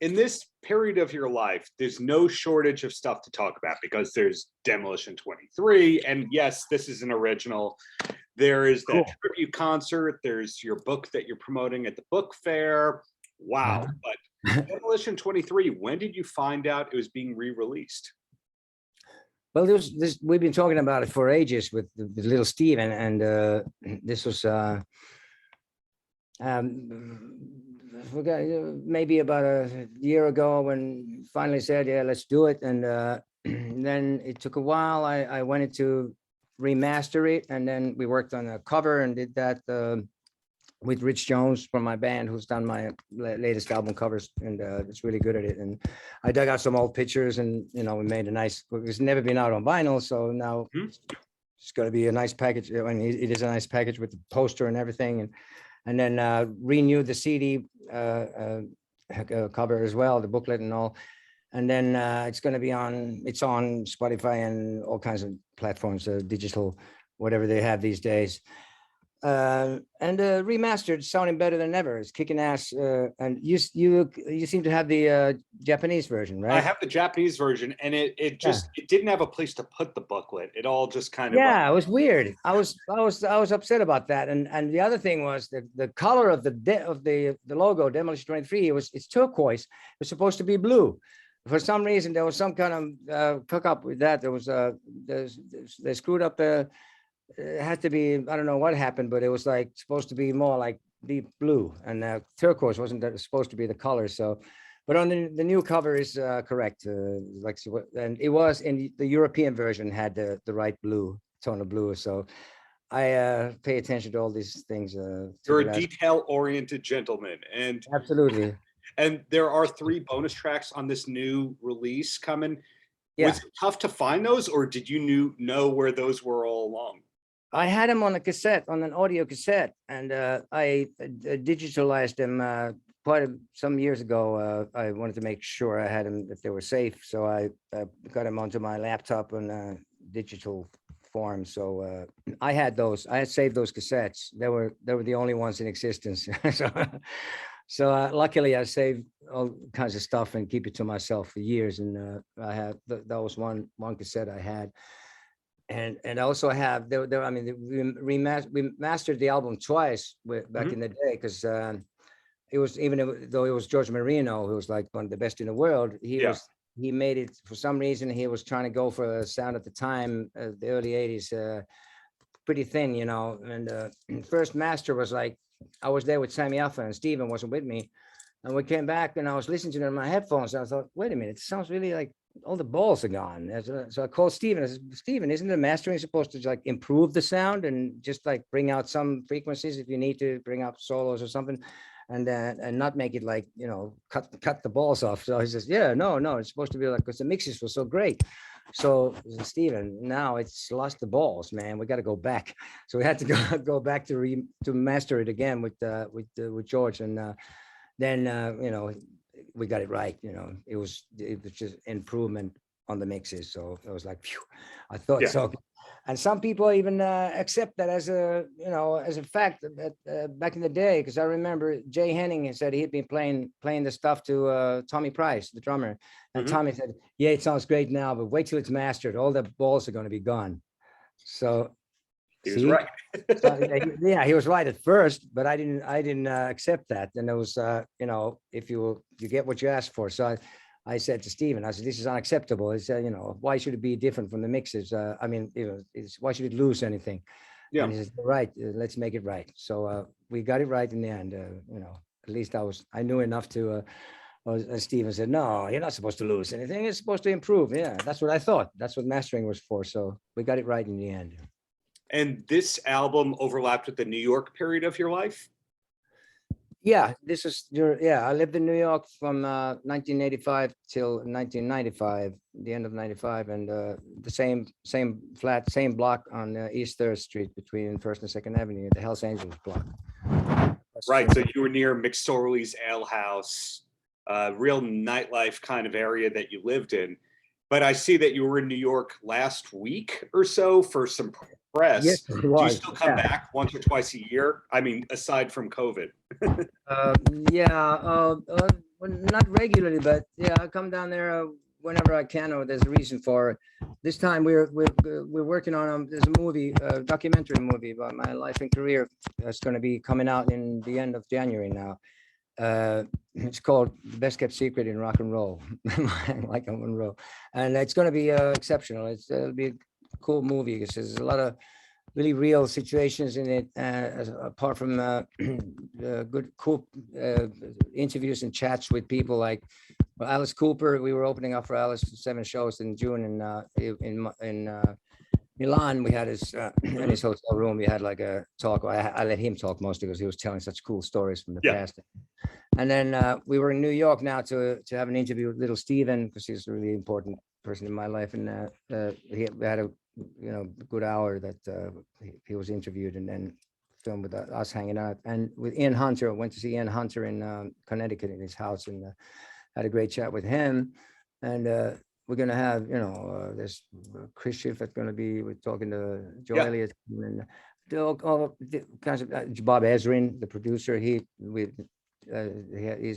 in this period of your life, there's no shortage of stuff to talk about because there's Demolition 23. And yes, this is an original. There is that tribute concert. There's your book that you're promoting at the book fair. Wow. But Demolition 23, when did you find out it was being re-released? Well, we've been talking about it for ages with little Steve, and this was maybe about a year ago when finally said, yeah, let's do it. And then it took a while. I wanted to remaster it, and then we worked on a cover and did that with Rich Jones from my band, who's done my latest album covers, and it's really good at it. And I dug out some old pictures, and we made a nice. It's never been out on vinyl, so now it's going to be a nice package. I mean, it is a nice package with the poster and everything, and then renewed the CD cover as well, the booklet and all. And then it's going to be on Spotify and all kinds of platforms, digital, whatever they have these days. And remastered, sounding better than ever. It's kicking ass. And you seem to have the Japanese version, right? I have the Japanese version, and it didn't have a place to put the booklet. It all just kind of it was weird. I was upset about that. And the other thing was the color of the logo, Demolition 23. It's turquoise. It was supposed to be blue. For some reason, there was some kind of hook up with that. There was they screwed up the. It had to be, I don't know what happened, but it was like supposed to be more like deep blue, and turquoise wasn't supposed to be the color. So, but on the new cover is correct. And it was in the European version had the right blue tone of blue. So I pay attention to all these things. You're a detail-oriented gentleman, and absolutely. And there are 3 bonus tracks on this new release coming. Yeah. Was it tough to find those, or did you know where those were all along? I had them on a cassette, on an audio cassette, and I digitalized them quite some years ago. I wanted to make sure I had them, that they were safe, so I got them onto my laptop in digital form. So I had those. I had saved those cassettes. They were the only ones in existence. So luckily, I saved all kinds of stuff and keep it to myself for years. And I have that was one cassette I had. And I also have I mean, we mastered the album twice back in the day, because it was, even though it was George Marino, who was like one of the best in the world, he made it for some reason. He was trying to go for a sound at the time, the early 80s, pretty thin, and first master was like, I was there with Sammy Alpha, and Steven wasn't with me. And we came back, and I was listening to it on my headphones. And I thought, wait a minute, it sounds really like all the balls are gone. So I called Steven. I said, Steven, isn't the mastering supposed to like improve the sound and just like bring out some frequencies if you need to bring out solos or something, and not make it like, cut the balls off? So he says, yeah, no, it's supposed to be like, because the mixes were so great. So Steven, now it's lost the balls, man. We got to go back. So we had to go back to master it again with George, and then we got it right. It was just improvement on the mixes. So it was like, phew, I thought so. And some people even accept that as a fact that back in the day, because I remember Jay Henning said he'd been playing the stuff to Tommy Price, the drummer. And Tommy said, yeah, it sounds great now, but wait till it's mastered. All the balls are going to be gone. So he was right. Yeah, he was right at first, but I didn't accept that. And it was, if you get what you ask for. So I said to Steven, I said, this is unacceptable. He said, why should it be different from the mixes? Why should it lose anything? Yeah. And he said, right, let's make it right. So we got it right in the end. At least I knew enough to, and Steven said, no, you're not supposed to lose anything. It's supposed to improve. Yeah, that's what I thought. That's what mastering was for. So we got it right in the end. And this album overlapped with the New York period of your life? Yeah, I lived in New York from 1985 till 1995, the end of 95, and the same flat, same block on East 3rd Street between 1st and 2nd Avenue, the Hells Angels block. Right, so you were near McSorley's Ale House, real nightlife kind of area that you lived in. But I see that you were in New York last week or so for some press. Yes, do you still come back once or twice a year? I mean, aside from COVID. not regularly, but yeah, I come down there whenever I can, or there's a reason for it. This time we're working on there's a movie, a documentary movie about my life and career that's going to be coming out in the end of January now. It's called The Best Kept Secret in Rock and Roll, like Monroe, and it's going to be exceptional. It'll be a cool movie because there's a lot of really real situations in it, apart from good, cool interviews and chats with people like Alice Cooper. We were opening up for Alice 7 shows in June in Milan. We had his in his hotel room. We had like a talk. I let him talk mostly because he was telling such cool stories from the past. And then we were in New York now to have an interview with Little Steven, because he's a really important person in my life. And we had a good hour that he was interviewed, and then filmed with us hanging out. And with Ian Hunter, I went to see Ian Hunter in Connecticut in his house, and had a great chat with him. And we're going to have, there's Chris Schiff that's going to be, we're talking to Joe Elliott, and all kinds of Bob Ezrin, the producer. He's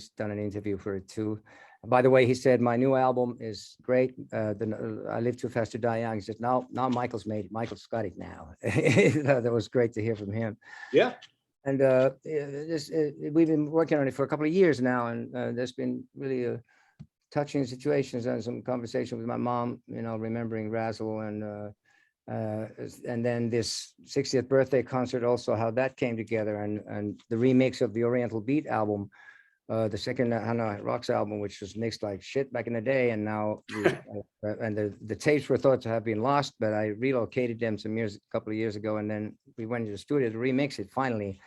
done an interview for it too. By the way, he said my new album is great. I Live Too Fast to Die Young. He said, now Michael's made it. Michael's got it now. That was great to hear from him. Yeah. And we've been working on it for a couple of years now, and there's been really touching situations and some conversation with my mom, remembering Razzle, and then this 60th birthday concert, also how that came together, and the remix of the Oriental Beat album, the second Hanoi Rocks album, which was mixed like shit back in the day, and now and the tapes were thought to have been lost, but I relocated them a couple of years ago, and then we went to the studio to remix it finally,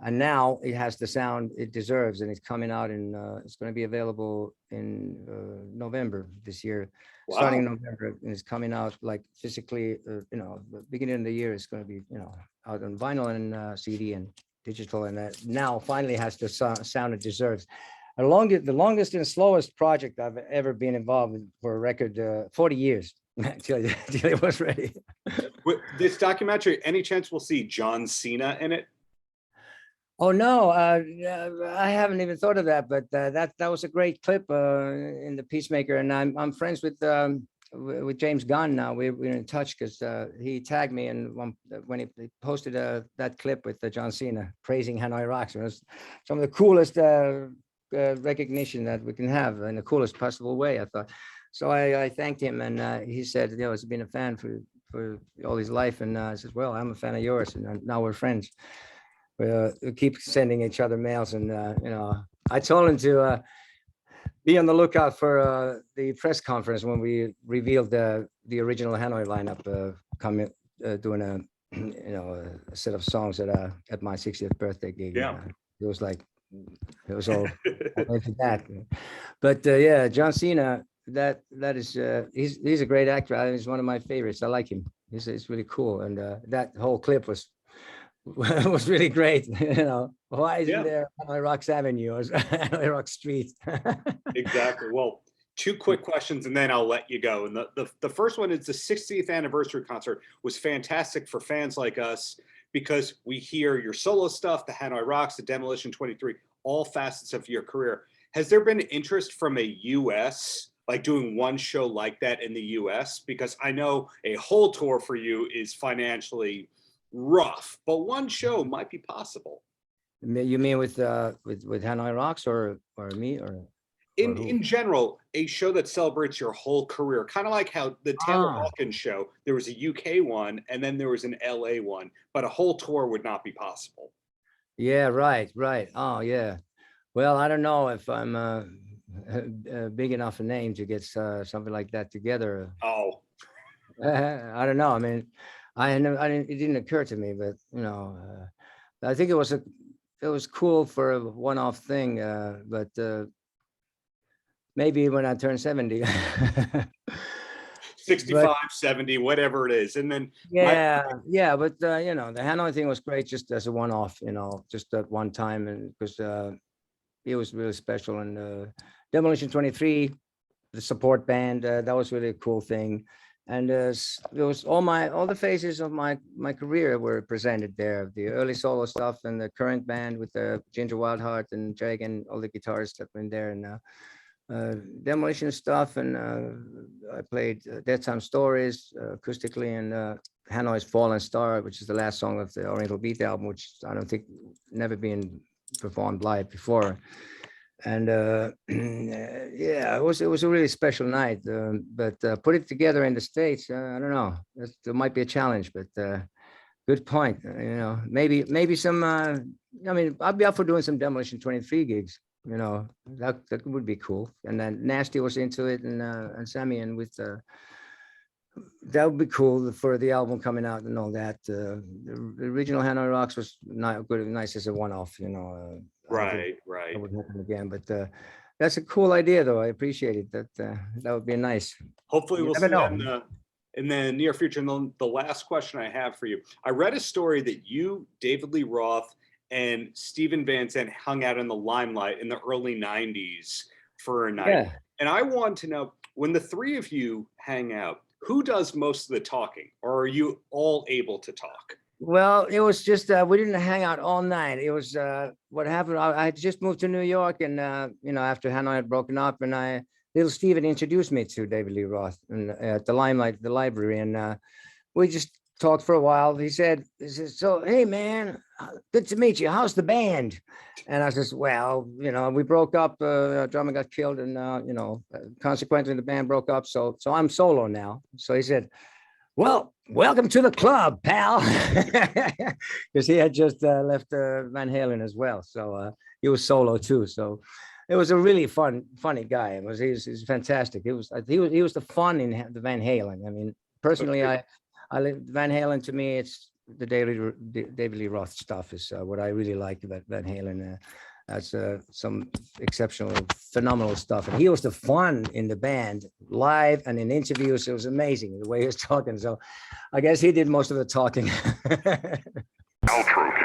and now it has the sound it deserves, and it's coming out it's going to be available in November this year. Wow. Starting in November, and it's coming out like physically, the beginning of the year it's going to be, out on vinyl and CD and digital, and that now finally has the sound it deserves. The longest and slowest project I've ever been involved in for a record, 40 years until it was ready. With this documentary, any chance we'll see John Cena in it? Oh no, I haven't even thought of that, but that was a great clip in the Peacemaker, and I'm friends with James Gunn now. We're in touch because he tagged me, and when he posted that clip with John Cena praising Hanoi Rocks, it was some of the coolest recognition that we can have in the coolest possible way, I thought. So I thanked him, and he said, he's been a fan for all his life, and I said, well, I'm a fan of yours, and now we're friends. We keep sending each other mails, and I told him to be on the lookout for the press conference when we revealed the original Hanoi lineup, doing a set of songs at my 60th birthday gig. Yeah, it was all that. But yeah, John Cena, that is he's a great actor. He's one of my favorites. I like him. He's really cool, and that whole clip was really great. Why isn't there Hanoi Rocks Avenue or Hanoi Rocks Street? Exactly. Well, 2 quick questions and then I'll let you go. And the first one is the 60th anniversary concert was fantastic for fans like us, because we hear your solo stuff, the Hanoi Rocks, the Demolition 23, all facets of your career. Has there been interest from a US, like doing one show like that in the US? Because I know a whole tour for you is financially rough, but one show might be possible. You mean with Hanoi Rocks or me or in general, a show that celebrates your whole career, kind of like how the Taylor Hawkins show, there was a UK one and then there was an LA one, but a whole tour would not be possible. Yeah, right. Oh yeah, well, I don't know if I'm a big enough a name to get something like that together. I don't know. I mean, it didn't occur to me, but I think it was cool for a one-off thing, but maybe when I turn 70. 65, 70, whatever it is. And then but the Hanoi thing was great just as a one-off, just at one time, and because it was really special. And Demolition 23, the support band, that was really a cool thing. And there was all the phases of my career were presented there. The early solo stuff and the current band with the Ginger Wildheart and Jag and all the guitarists that were in there, and Demolition stuff. And I played Dead Time Stories acoustically, and Hanoi's Fallen Star, which is the last song of the Oriental Beat album, which I don't think never been performed live before. And yeah, it was a really special night. But put it together in the States, I don't know. There might be a challenge, but good point. You know, maybe some. I mean, I'd be up for doing some Demolition 23 gigs. You know, that would be cool. And then Nasty was into it, and Sammy, and with that would be cool for the album coming out and all that. The original Hanoi Rocks was not good, nice as a one-off. You know. Right. That would happen again, but that's a cool idea, though. I appreciate it. That would be nice. Hopefully, we'll see that in the near future. And the last question I have for you: I read a story that you, David Lee Roth, and Steven Van Zandt hung out in the Limelight in the early '90s for a night. Yeah. And I want to know, when the three of you hang out, who does most of the talking, or are you all able to talk? Well, it was just we didn't hang out all night. It was what happened. I had just moved to New York, and you know, after Hanoi had broken up, and little Steven introduced me to David Lee Roth and at the Limelight, the library, and we just talked for a while. He said, "So, hey man, good to meet you. How's the band?" And I said, "Well, you know, we broke up. Our drummer got killed, and you know, consequently, the band broke up. So I'm solo now." So he said, "Well, welcome to the club, pal," because he had just left Van Halen as well. So he was solo too. So it was a really funny guy. He's fantastic. He was the fun in the Van Halen. I mean, personally, I Van Halen, to me, it's the David Lee Roth stuff is what I really like about Van Halen. That's some exceptional, phenomenal stuff. And he was the fun in the band, live and in interviews. It was amazing the way he was talking. So I guess he did most of the talking. Paltrocast.